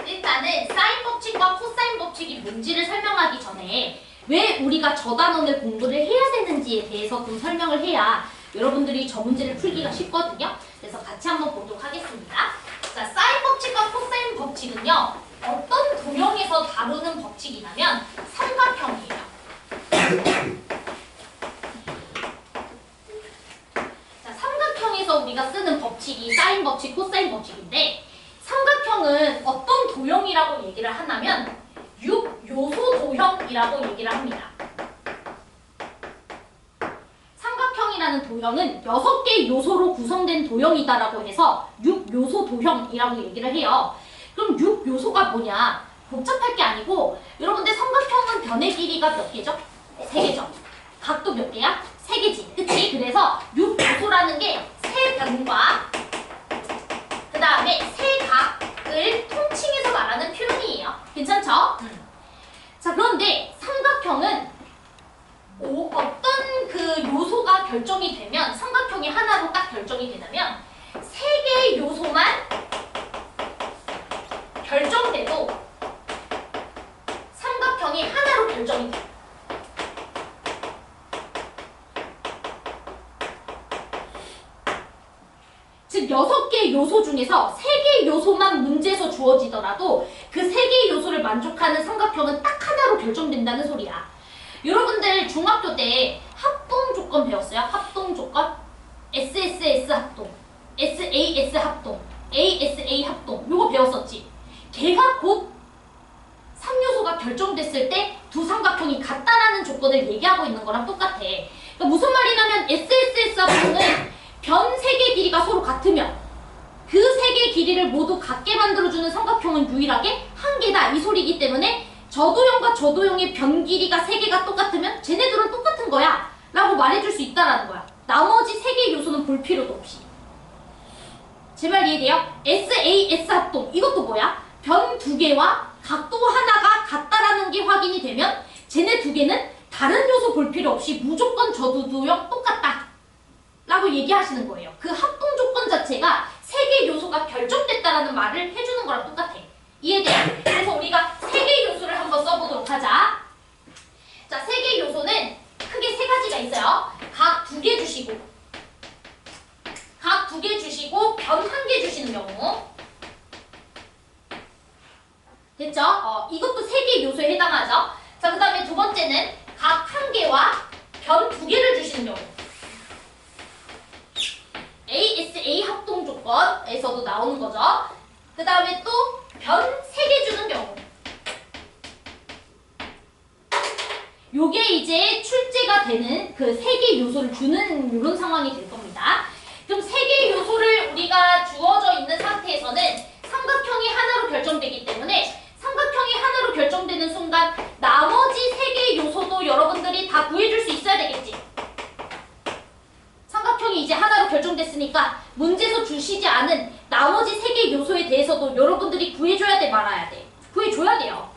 일단은 사인 법칙과 코사인 법칙이 뭔지를 설명하기 전에 왜 우리가 저 단원을 공부를 해야 되는지에 대해서 좀 설명을 해야 여러분들이 저 문제를 풀기가 쉽거든요. 그래서 같이 한번 보도록 하겠습니다. 자, 사인 법칙과 코사인 법칙은요. 어떤 도형에서 다루는 법칙이냐면 삼각형이에요. 자, 삼각형에서 우리가 쓰는 법칙이 사인 법칙, 코사인 법칙인데 삼각형은 어떤 도형이라고 얘기를 하냐면 6요소 도형이라고 얘기를 합니다. 삼각형이라는 도형은 6개의 요소로 구성된 도형이다라고 해서 6요소 도형이라고 얘기를 해요. 그럼 6요소가 뭐냐? 복잡할 게 아니고 여러분들 삼각형은 변의 길이가 몇 개죠? 3개죠. 각도 몇 개야? 3개지. 그치? 그래서 6요소라는 게 세 변과 그 다음에 세 각을 통칭해서 말하는 표현이에요. 괜찮죠? 자, 그런데 삼각형은 어떤 그 요소가 결정이 되면 삼각형이 하나로 딱 결정이 되냐면 세 개의 요소만 결정돼도 삼각형이 하나로 결정이 돼요. 즉 6개의 요소 중에서 3개의 요소만 문제에서 주어지더라도 그 3개의 요소를 만족하는 삼각형은 딱 하나로 결정된다는 소리야. 여러분들 중학교 때 합동 조건 배웠어요? 합동 조건? SSS 합동, SAS 합동, ASA 합동 요거 배웠었지? 걔가 곧 3요소가 결정됐을 때 두 삼각형이 같다라는 조건을 얘기하고 있는 거랑 똑같아. 그러니까 무슨 말이냐면 SSS 합동은 변 3개 길이가 서로 같으면 그 3개의 길이를 모두 같게 만들어주는 삼각형은 유일하게 한 개다 이 소리이기 때문에 저도형과 저도형의 변 길이가 3개가 똑같으면 쟤네들은 똑같은 거야 라고 말해줄 수 있다라는 거야. 나머지 3개의 요소는 볼 필요도 없이. 제 말 이해돼요? SAS 합동 이것도 뭐야? 변 2개와 각도 하나가 같다라는 게 확인이 되면 쟤네 2개는 다른 요소 볼 필요 없이 무조건 저도형 똑같다 라고 얘기하시는 거예요. 그 합동 조건 자체가 3개의 요소가 결정됐다라는 말을 해주는 거랑 똑같아. 이해돼? 그래서 우리가 3개의 요소를 한번 써보도록 하자. 자, 3개의 요소는 크게 3가지가 있어요. 각 2개 주시고 각 2개 주시고 변 1개 주시는 경우. 됐죠? 이것도 3개의 요소에 해당하죠. 자, 그 다음에 두 번째는 각 1개와 변 2개를 주시는 경우. ASA 합동 조건에서도 나오는 거죠. 그 다음에 또 변 3개 주는 경우. 요게 이제 출제가 되는 그 3개 요소를 주는 이런 상황이 될 겁니다. 그럼 3개의 요소를 우리가 주어져 있는 상태에서는 삼각형이 하나로 결정되기 때문에 삼각형이 하나로 결정되는 순간 나머지 3개의 요소도 여러분들이 다 구해줄 수 있어야 되겠지. 삼각형이 이제 하나로 결정됐으니까 문제에서 주시지 않은 나머지 3개의 요소에 대해서도 여러분들이 구해줘야 돼, 말아야 돼. 구해줘야 돼요.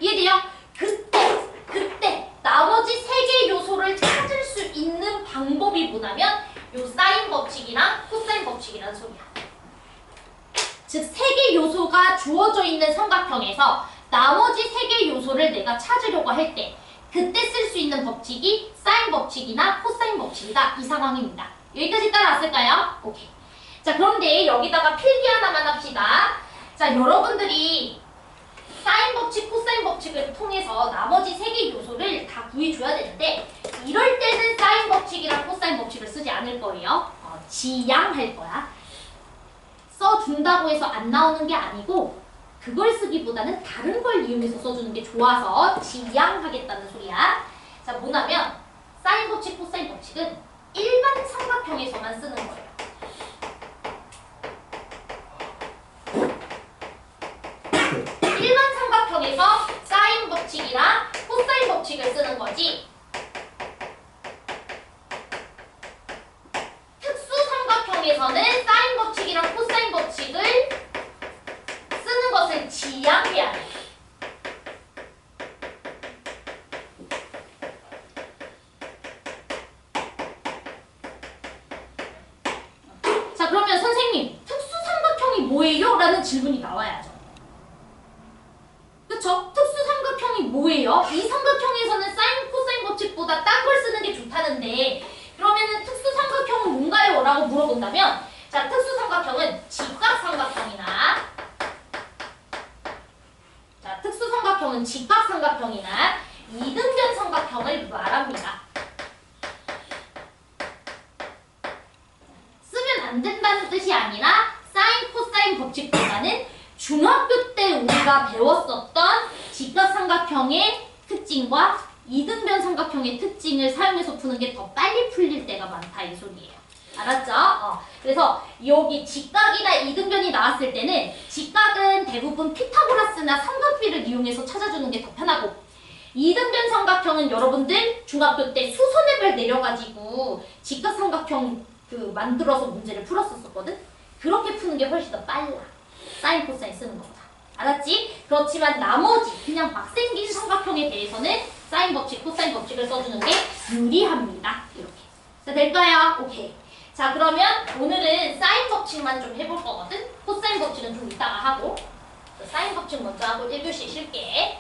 이해돼요? 그때 나머지 3개의 요소를 찾을 수 있는 방법이 뭐냐면 요 사인 법칙이랑 코사인 법칙이라는 소리야. 즉 3개 요소가 주어져 있는 삼각형에서 나머지 3개 요소를 내가 찾으려고 할 때 그때 쓸 수 있는 법칙이 사인 법칙이나 코사인 법칙이다. 이 상황입니다. 여기까지 따라왔을까요? 오케이. 자, 그런데 여기다가 필기 하나만 합시다. 자, 여러분들이 사인 법칙, 코사인 법칙을 통해서 나머지 3개 요소를 다 구해줘야 되는데 이럴 때는 사인 법칙이랑 코사인 법칙을 쓰지 않을 거예요. 지양할 거야. 써준다고 해서 안 나오는 게 아니고 그걸 쓰기보다는 다른 걸 이용해서 써주는 게 좋아서 지양하겠다는 소리야. 자, 뭐냐면 사인 법칙, 코사인 법칙은 일반 삼각형에서만 쓰는 거예요. 일반 삼각형에서 사인 법칙이랑 코사인 법칙을 쓰는 거지. 특수 삼각형에서는 사인 법칙이랑 코사인 법칙을 쓰는 것을 지양해야 돼. 자, 그러면 선생님, 특수 삼각형이 뭐예요? 라는 질문이 나와야죠. 그쵸? 특수 삼각형이 뭐예요? 이 삼각형에서는 사인, 코사인 법칙보다 딴 걸 쓰는 게 좋다는데 그러면은 특수 삼각형은 뭔가요? 라고 물어본다면 자, 특수 삼각형은 직각삼각형이나 자, 특수 삼각형은 직각삼각형이나 이등변 삼각형을 말합니다. 쓰면 안 된다는 뜻이 아니라 사인, 코사인 법칙보다는 중학교 때 우리가 배웠었던 직각삼각형의 특징과 이등변 삼각형의 특징을 사용해서 푸는 게 더 빨리 풀릴 때가 많다 이 소리예요. 알았죠? 그래서 여기 직각이나 이등변이 나왔을 때는 직각은 대부분 피타고라스나 삼각비를 이용해서 찾아주는 게 더 편하고 이등변 삼각형은 여러분들 중학교 때 수선해별 내려가지고 직각삼각형 만들어서 문제를 풀었었거든? 그렇게 푸는 게 훨씬 더 빨라. 사인, 코사인 쓰는 것보다. 알았지? 그렇지만 나머지 그냥 막 생긴 삼각형에 대해서는 사인 법칙, 코사인 법칙을 써주는 게 유리합니다. 이렇게. 자, 될까요? 오케이. 자, 그러면 오늘은 사인 법칙만 좀 해볼 거거든? 코사인 법칙은 좀 이따가 하고. 사인 법칙 먼저 하고 1교시 쉴게.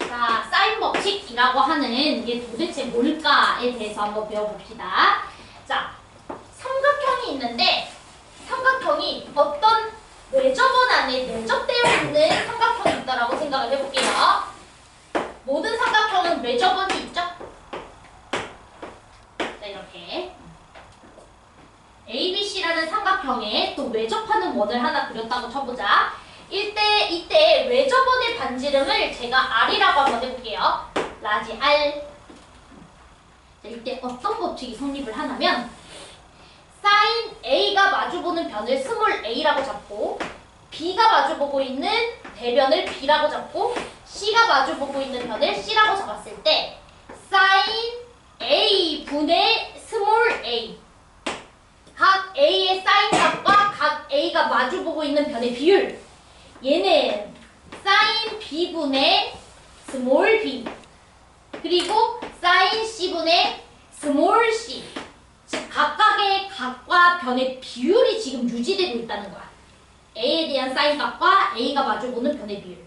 자, 사인 법칙이라고 하는 이게 도대체 뭘까에 대해서 한번 배워봅시다. 자, 삼각형이 있는데 삼각형이 어떤 외접원 안에 내접되어 있는 삼각형이 있다라고 생각을 해볼게요. 모든 삼각형은 외접원이 있죠? 자, 이렇게 ABC라는 삼각형에 또 외접하는 원을 하나 그렸다고 쳐보자. 이때 외접원의 반지름을 제가 R이라고 한번 해볼게요. 라지 R. 자, 이때 어떤 법칙이 성립을 하냐면 사인 A가 마주보는 변을 스몰 a라고 잡고 B가 마주보고 있는 대변을 B라고 잡고 C가 마주보고 있는 변을 C라고 잡았을 때 사인 A 분의 스몰 a 각 A의 사인 값과 각 A가 마주보고 있는 변의 비율 얘는 사인 B분의 스몰 b 그리고 사인 C분의 스몰 c 즉 각각의 값과 변의 비율이 지금 유지되고 있다는 거야. A에 대한 사인 값과 A가 마주보는 변의 비율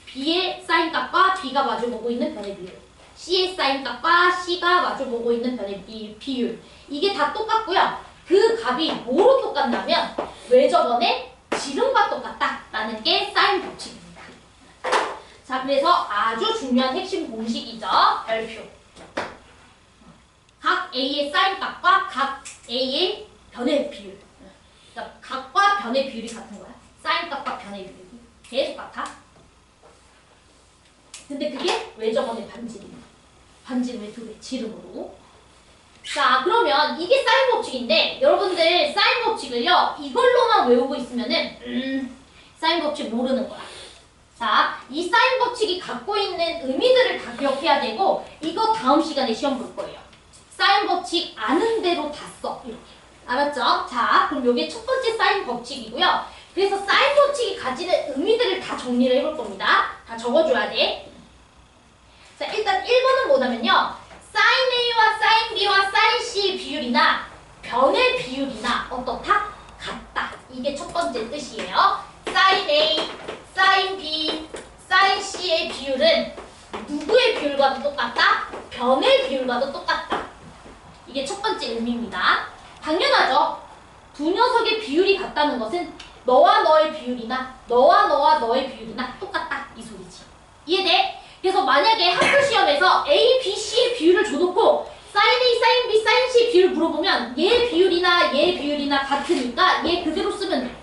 B의 사인 값과 B가 마주보고 있는 변의 비율 C의 사인 값과 C가 마주보고 있는 변의 비율 이게 다 똑같고요. 그 값이 뭐로 똑같냐면 외접원의 지름과 똑같다라는 게 사인 법칙입니다. 자, 그래서 아주 중요한 핵심 공식이죠. 별표. 각 A의 사인값과 각 A의 변의 비율. 그러니까 각과 변의 비율이 같은 거야. 사인값과 변의 비율이 계속 같아. 근데 그게 외접원의 반지름이야. 반지름의 2배, 지름으로. 자, 그러면 이게 사인 법칙인데 여러분들 사인 법칙을요 이걸로만 외우고 있으면은 사인 법칙 모르는 거야. 자, 이 사인 법칙이 갖고 있는 의미들을 다 기억해야 되고 이거 다음 시간에 시험 볼 거예요. 사인 법칙 아는 대로 다 써. 이렇게. 알았죠? 자, 그럼 이게 첫 번째 사인 법칙이고요. 그래서 사인 법칙이 가지는 의미들을 다 정리를 해볼 겁니다. 다 적어줘야 돼. 자, 일단 1번은 뭐냐면요. 사인 A와 사인 B와 사인 C의 비율이나 변의 비율이나 어떻다? 같다. 이게 첫 번째 뜻이에요. 사인 A, 사인 B, 사인 C의 비율은 누구의 비율과도 똑같다? 변의 비율과도 똑같다. 이게 첫 번째 의미입니다. 당연하죠. 두 녀석의 비율이 같다는 것은 너와 너의 비율이나 너와 너의 비율이나 똑같다. 이 소리지. 이해돼? 그래서 만약에 학교 시험에서 A, B, C의 비율을 줘놓고 사인 A, 사인 B, 사인 C의 비율을 물어보면 얘 비율이나 얘 비율이나 같으니까 얘 그대로 쓰면 돼.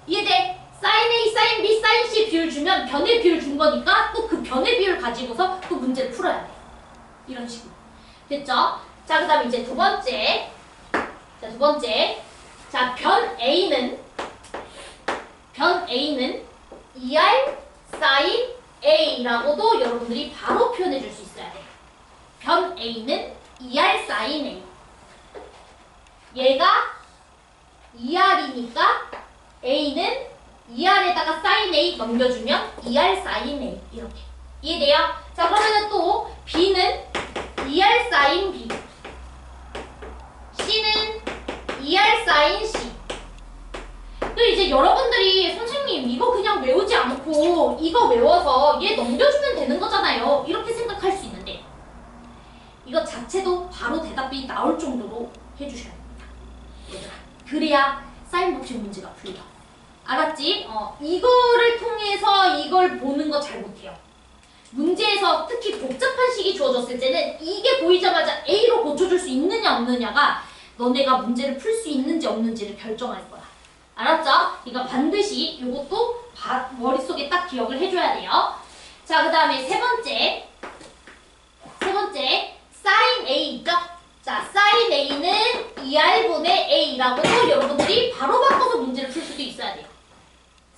이해돼? 사인 A, 사인 B, 사인 C 비율 주면 변의 비율 준 거니까 또 그 변의 비율 가지고서 또 문제를 풀어야 돼. 이런 식으로. 됐죠? 자, 그 다음에 이제 두 번째. 자, 두 번째. 자, 변 A는 2R 사인 A라고도 여러분들이 바로 표현해 줄 수 있어야 돼. 변 A는 2R 사인 A. 얘가 2R이니까 A는 2R에다가 사인 A 넘겨주면 2R 사인 A. 이렇게. 이해돼요? 자, 그러면은 또 B는 2R 사인 B. C는 2R 사인 C. 또 이제 여러분들이 선생님 이거 그냥 외우지 않고 이거 외워서 얘 넘겨주면 되는 거잖아요. 이렇게 생각할 수 있는데 이거 자체도 바로 대답이 나올 정도로 해주셔야 됩니다. 얘들아. 그래야 사인 법칙 문제가 풀려. 알았지? 이거를 통해서 이걸 보는 거 잘 못해요. 문제에서 특히 복잡한 식이 주어졌을 때는 이게 보이자마자 A로 고쳐줄 수 있느냐 없느냐가 너네가 문제를 풀 수 있는지 없는지를 결정할 거야. 알았죠? 그러니까 반드시 이것도 머릿속에 딱 기억을 해줘야 돼요. 자, 그 다음에 세 번째 사인 A 있죠? 자, 사인 A는 2R분의 A라고도 여러분들이 바로 바꿔서 문제를 풀 수도 있어야 돼요.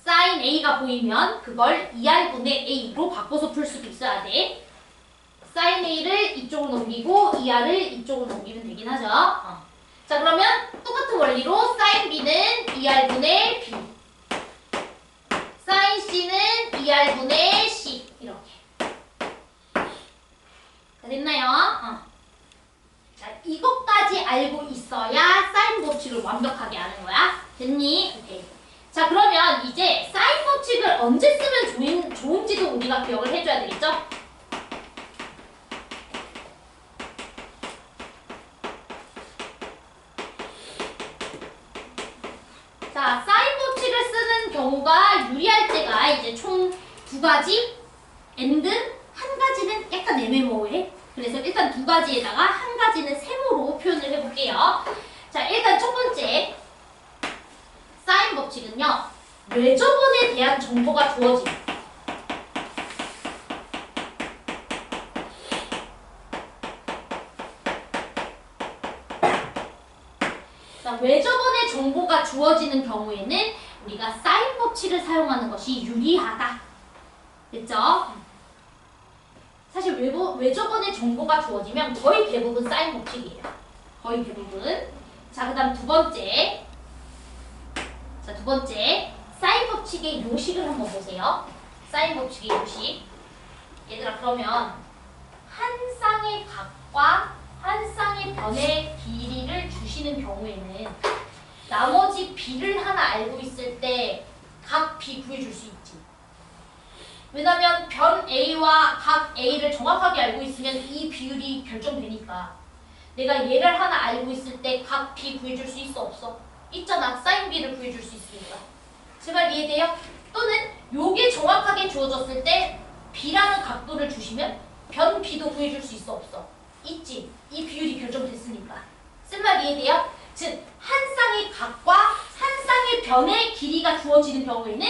사인 A가 보이면 그걸 2R분의 A로 바꿔서 풀 수도 있어야 돼. 사인 A를 이쪽으로 넘기고 2R을 이쪽으로 넘기면 되긴 하죠. 자, 그러면 똑같은 원리로 사인 B는 2R분의 B, 사인 C는 2R분의 C. 이렇게. 다 됐나요? 자, 이것까지 알고 있어야 사인 법칙을 완벽하게 아는 거야. 됐니? 오케이. 자, 그러면 이제 사인 법칙을 언제 쓰면 좋은지도 우리가 기억을 해줘야 되겠죠? 자, 사인 법칙을 쓰는 경우가 유리할 때가 이제 총 두 가지, and 한 가지는 약간 애매모호해. 그래서 일단 두 가지에다가 한 가지는 세모로 표현을 해볼게요. 자, 일단 첫 번째 사인 법칙은요, 외접원에 대한 정보가 주어짐. 자, 외접원의 정보가 주어지는 경우에는 우리가 사인 법칙을 사용하는 것이 유리하다. 됐죠? 사실 외접원의 정보가 주어지면 거의 대부분 사인 법칙이에요. 거의 대부분. 자, 그 다음 두 번째. 자, 두 번째. 사인 법칙의 요식을 한번 보세요. 사인 법칙의 요식. 얘들아, 그러면 한 쌍의 각과 한 쌍의 변의 길이를 주시는 경우에는 나머지 B를 하나 알고 있을 때 각 B 구해줄 수 있지. 왜냐면 변 A와 각 A를 정확하게 알고 있으면 이 비율이 결정되니까 내가 얘를 하나 알고 있을 때 각 B 구해줄 수 있어 없어? 있잖아. 사인 B를 구해줄 수 있으니까. 제발 이해돼요? 또는 요게 정확하게 주어졌을 때 B라는 각도를 주시면 변 B도 구해줄 수 있어 없어? 있지. 이 비율이 결정됐으니까. 쓴 말 이해돼요? 즉, 한 쌍의 각과 한 쌍의 변의 길이가 주어지는 경우에는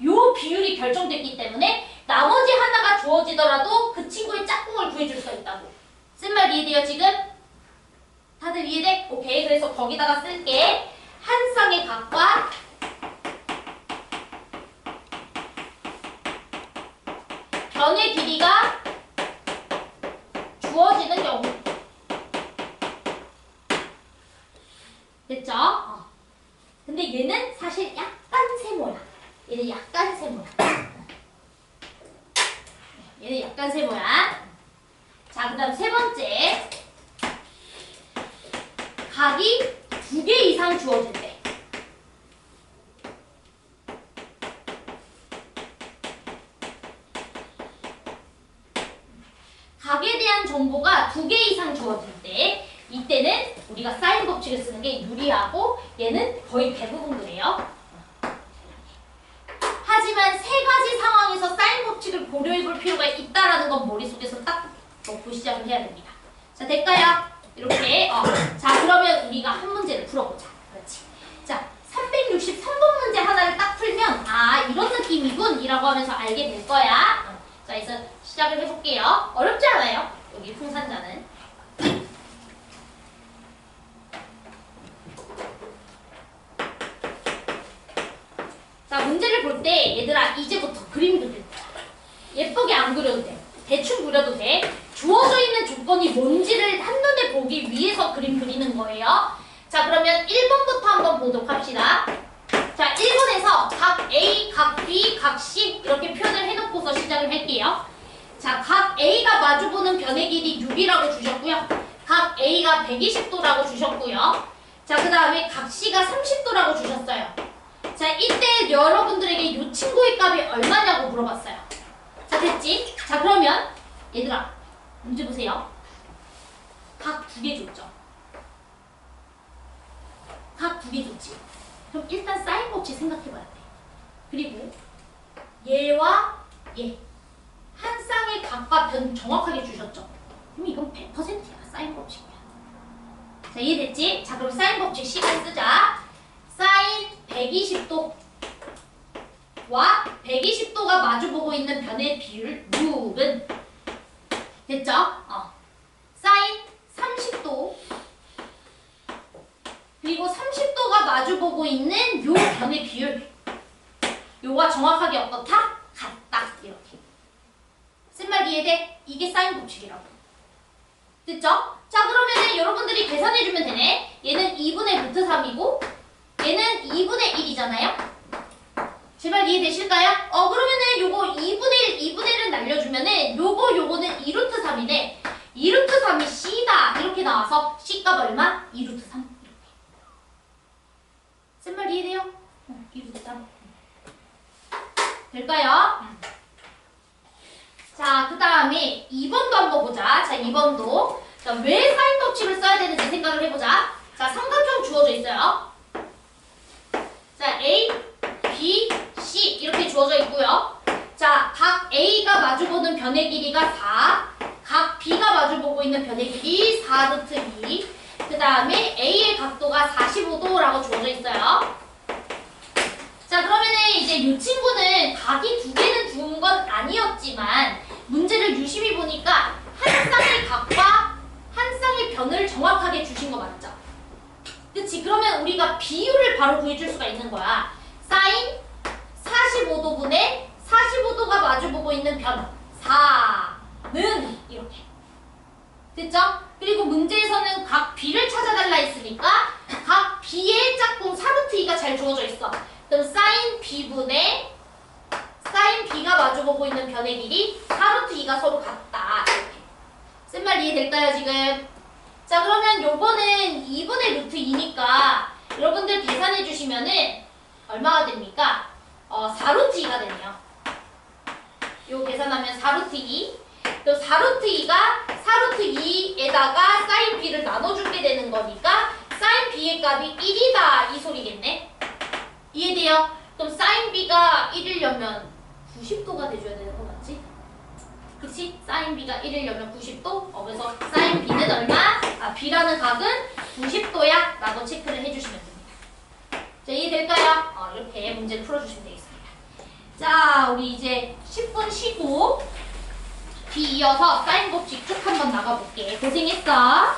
요 비율이 결정됐기 때문에 나머지 하나가 주어지더라도 그 친구의 짝꿍을 구해줄 수가 있다고. 쓴 말 이해돼요, 지금? 다들 이해돼? 오케이. 그래서 거기다가 쓸게. 한 쌍의 각과 변의 길이가 주어지는 경우. 됐죠? 근데 얘는 사실 약간 세모야. 얘는 약간 세모야. 얘는 약간 세모야. 자, 그 다음 세 번째. 각이 2개 이상 주어질 때. 각에 대한 정보가 2개 이상 주어질 때 이때는 우리가 사인 법칙을 쓰는 게 유리하고 얘는 거의 대부분 그래요. 하지만 세 가지 상황에서 사인 법칙을 고려해 볼 필요가 있다라는 건 머릿속에서 딱 넣고 시작을 해야 됩니다. 자, 될까요? 이렇게. 자, 그러면 우리가 한 문제를 풀어보자. 그렇지. 자, 363번 문제 하나를 딱 풀면 아, 이런 느낌이군 이라고 하면서 알게 될 거야. 자, 그래서 시작을 해볼게요. 어렵지 않아요. 여기 풍산자는. 자, 문제를 볼 때 얘들아 이제부터 그림 그릴 거야. 예쁘게 안 그려도 돼. 대충 그려도 돼. 주어져 있는 조건이 뭔지를 한눈에 보기 위해서 그림 그리는 거예요. 자, 그러면 1번부터 한번 보도록 합시다. 자, 1번에서 각 A, 각 B, 각 C 이렇게 표현을 해놓고서 시작을 할게요. 자, 각 A가 마주보는 변의 길이 6이라고 주셨고요. 각 A가 120도라고 주셨고요. 자, 그 다음에 각 C가 30도라고 주셨어요. 자, 이때 여러분들에게 이 친구의 값이 얼마냐고 물어봤어요. 자, 됐지? 자, 그러면 얘들아 문제 보세요. 각 2개 줬죠? 각 2개 줬지? 그럼 일단 사인 법칙 생각해봐야 돼. 그리고 얘와 얘 한 쌍의 각과 변 정확하게 주셨죠? 그럼 이건 100%야. 사인 법칙이야. 자, 이해됐지? 자, 그럼 사인 법칙 시간 쓰자. 사인 120도와 120도가 마주보고 있는 변의 비율 6은 됐죠? 사인 30도 그리고 30도가 마주보고 있는 요 변의 비율 요와 정확하게 어떻다? 같다. 이렇게. 쓴 말 이해돼? 이게 사인 법칙이라고. 됐죠? 자, 그러면은 여러분들이 계산해주면 되네. 얘는 2분의 루트 3이고 얘는 2분의 1이잖아요? 제발 이해되실까요? 그러면은 요거 2분의 1, 2분의 1은 날려주면은 요거는 2루트 3이네. 2루트 3이 C다. 이렇게 나와서 C값 얼마? 2루트 3. 이렇게. 쓴 말 이해돼요? 2루트 3. 될까요? 자, 그 다음에 2번도 한번 보자. 자, 2번도. 자, 왜 사인 법칙을 써야 되는지 생각을 해보자. 자, 삼각형 주어져 있어요. 자, A, B, C 이렇게 주어져 있고요. 자, 각 A가 마주보는 변의 길이가 4, 각 B가 마주보고 있는 변의 길이 4루트 2, 그 다음에 A의 각도가 45도라고 주어져 있어요. 자, 그러면은 이제 이 친구는 각이 2개는 준 건 아니었지만 문제를 유심히 보니까 한 쌍의 각과 한 쌍의 변을 정확하게 주신 거 맞죠? 그치? 그러면 우리가 비율을 바로 구해줄 수가 있는 거야. 사인 45도분의 45도가 마주보고 있는 변 4는 이렇게. 됐죠? 그리고 문제에서는 각 B를 찾아달라 했으니까 각 B의 짝꿍 4루트 2가 잘 주어져 있어. 그럼 사인 B분의 사인 B가 마주보고 있는 변의 길이 4루트 2가 서로 같다. 이렇게. 쓴 말 이해될까요, 지금? 자, 그러면 요거는 2분의 루트 2니까 여러분들 계산해 주시면은 얼마가 됩니까? 4루트 2가 되네요. 요 계산하면 4루트 2. 또 4루트 2가 4루트 2에다가 사인 B를 나눠주게 되는 거니까 사인 B의 값이 1이다. 이 소리겠네. 이해돼요? 그럼 사인 B가 1이려면 90도가 돼줘야 되는 거 맞지? 그치? 사인 B가 1이려면 90도. 그래서 사인 B는 얼마? B라는 각은 90도야 라고 체크를 해주시면 됩니다. 자, 이해될까요? 이렇게 문제를 풀어주시면 되겠습니다. 자, 우리 이제 10분 쉬고 B 이어서 사인 법칙 쭉 한번 나가볼게. 고생했어.